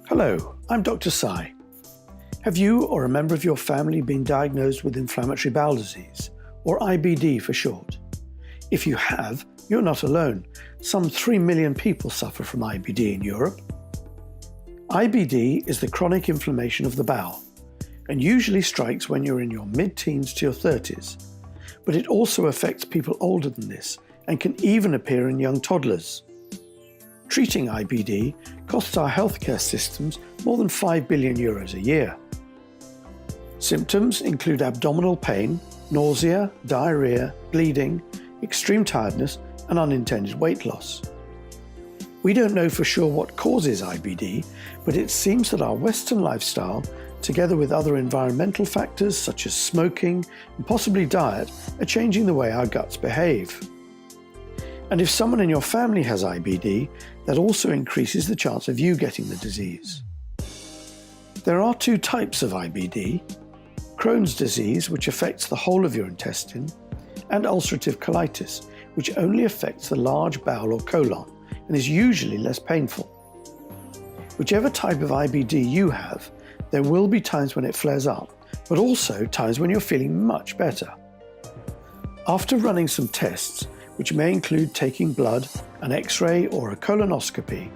Hello, I'm Dr. Sai. Have you or a member of your family been diagnosed with inflammatory bowel disease, or IBD for short? If you have, you're not alone. Some 3 million people suffer from IBD in Europe. IBD is the chronic inflammation of the bowel and usually strikes when you're in your mid-teens to your 30s. But it also affects people older than this and can even appear in young toddlers. Treating IBD costs our healthcare systems more than €5 billion a year. Symptoms include abdominal pain, nausea, diarrhea, bleeding, extreme tiredness, and unintended weight loss. We don't know for sure what causes IBD, but it seems that our Western lifestyle, together with other environmental factors such as smoking and possibly diet, are changing the way our guts behave. And if someone in your family has IBD, that also increases the chance of you getting the disease. There are 2 types of IBD: Crohn's disease, which affects the whole of your intestine, and ulcerative colitis, which only affects the large bowel or colon and is usually less painful. Whichever type of IBD you have, there will be times when it flares up, but also times when you're feeling much better. After running some tests, which may include taking blood, an X-ray or a colonoscopy,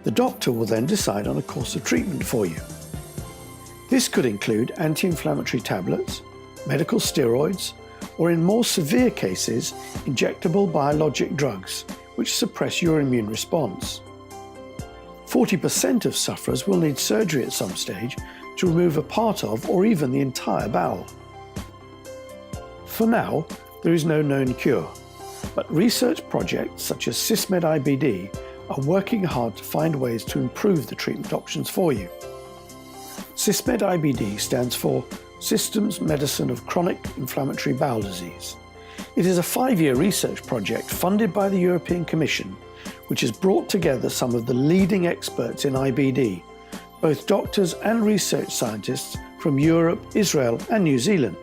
the doctor will then decide on a course of treatment for you. This could include anti-inflammatory tablets, medical steroids, or in more severe cases, injectable biologic drugs, which suppress your immune response. 40% of sufferers will need surgery at some stage to remove a part of or even the entire bowel. For now, there is no known cure, but research projects such as SysmedIBD are working hard to find ways to improve the treatment options for you. SysmedIBD stands for Systems Medicine of Chronic Inflammatory Bowel Disease. It is a 5-year research project funded by the European Commission, which has brought together some of the leading experts in IBD, both doctors and research scientists from Europe, Israel, and New Zealand.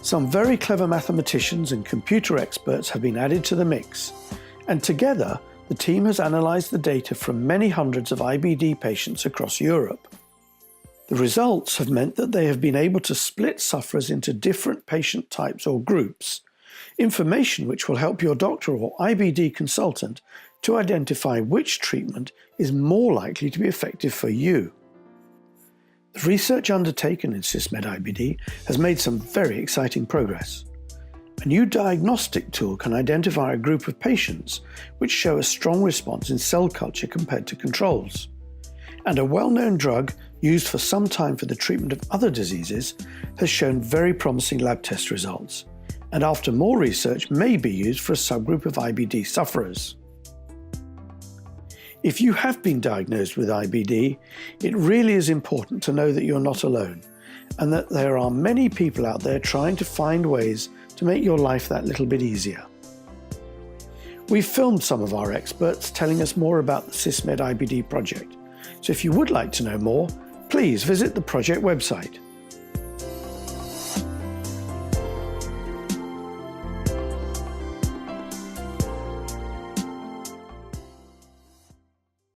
Some very clever mathematicians and computer experts have been added to the mix, and together the team has analysed the data from many hundreds of IBD patients across Europe. The results have meant that they have been able to split sufferers into different patient types or groups, information which will help your doctor or IBD consultant to identify which treatment is more likely to be effective for you. The research undertaken in SysmedIBD has made some very exciting progress. A new diagnostic tool can identify a group of patients which show a strong response in cell culture compared to controls. And a well-known drug used for some time for the treatment of other diseases has shown very promising lab test results, and after more research may be used for a subgroup of IBD sufferers. If you have been diagnosed with IBD, it really is important to know that you're not alone, and that there are many people out there trying to find ways to make your life that little bit easier. We've filmed some of our experts telling us more about the SysmedIBD project, so if you would like to know more, please visit the project website.